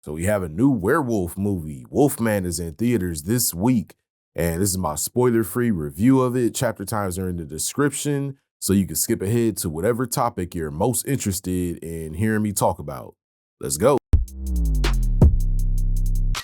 So we have a new werewolf movie. Wolfman is in theaters this week, and this is my spoiler-free review of it. Chapter times are in the description, so you can skip ahead to whatever topic you're most interested in hearing me talk about. Let's go.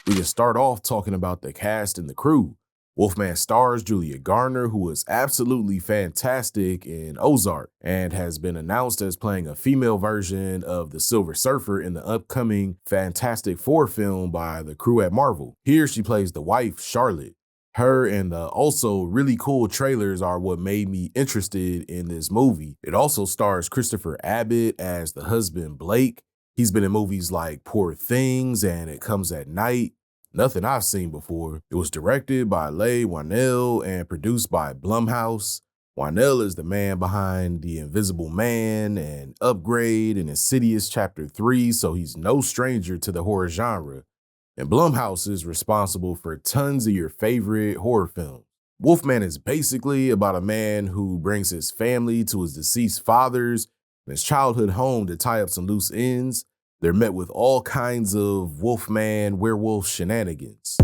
We can start off talking about the cast and the crew. Wolfman stars Julia Garner, who was absolutely fantastic in Ozark and has been announced as playing a female version of the Silver Surfer in the upcoming Fantastic Four film by the crew at Marvel. Here she plays the wife, Charlotte. Her and the also really cool trailers are what made me interested in this movie. It also stars Christopher Abbott as the husband, Blake. He's been in movies like Poor Things and It Comes at Night. Nothing I've seen before. It was directed by Leigh Whannell and produced by Blumhouse. Whannell is the man behind The Invisible Man and Upgrade and Insidious Chapter 3, so he's no stranger to the horror genre. And Blumhouse is responsible for tons of your favorite horror films. Wolfman is basically about a man who brings his family to his deceased father's and his childhood home to tie up some loose ends. They're met with all kinds of Wolfman werewolf shenanigans.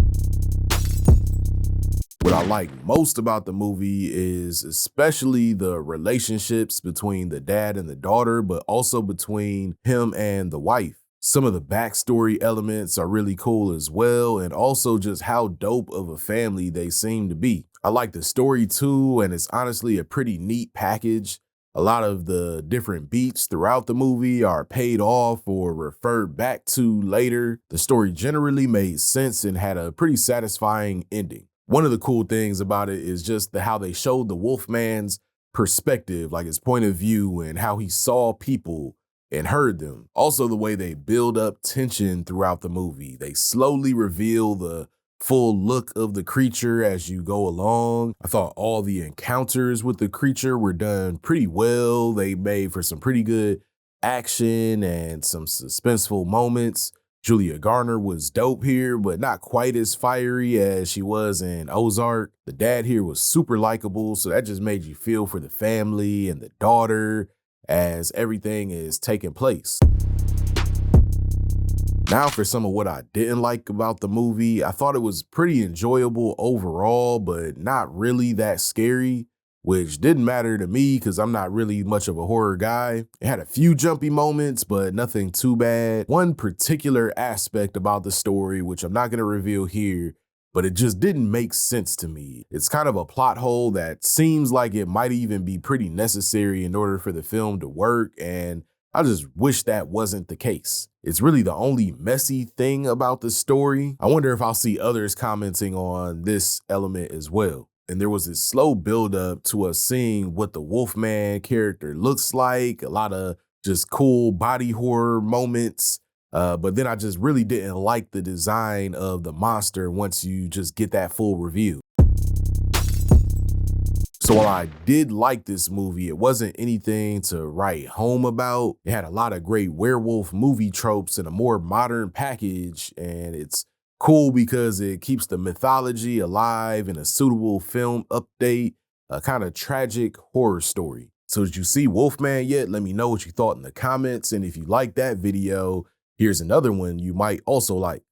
What I like most about the movie is especially the relationships between the dad and the daughter, but also between him and the wife. Some of the backstory elements are really cool as well, and also just how dope of a family they seem to be. I like the story too, and it's honestly a pretty neat package. A lot of the different beats throughout the movie are paid off or referred back to later. The story generally made sense and had a pretty satisfying ending. One of the cool things about it is just how they showed the Wolfman's perspective, like his point of view and how he saw people and heard them. Also, the way they build up tension throughout the movie. They slowly reveal the full look of the creature as you go along. I thought all the encounters with the creature were done pretty well. They made for some pretty good action and some suspenseful moments. Julia Garner was dope here, but not quite as fiery as she was in Ozark. The dad here was super likable, so that just made you feel for the family and the daughter as everything is taking place. Now for some of what I didn't like about the movie, I thought it was pretty enjoyable overall, but not really that scary, which didn't matter to me because I'm not really much of a horror guy. It had a few jumpy moments, but nothing too bad. One particular aspect about the story, which I'm not going to reveal here, but it just didn't make sense to me. It's kind of a plot hole that seems like it might even be pretty necessary in order for the film to work, and I just wish that wasn't the case. It's really the only messy thing about the story. I wonder if I'll see others commenting on this element as well. And there was this slow buildup to us seeing what the Wolfman character looks like, a lot of just cool body horror moments. But then I just really didn't like the design of the monster once you just get that full review. So while I did like this movie, it wasn't anything to write home about. It had a lot of great werewolf movie tropes in a more modern package, and it's cool because it keeps the mythology alive in a suitable film update, a kind of tragic horror story. So did you see Wolfman yet? Let me know what you thought in the comments, and if you liked that video, here's another one you might also like.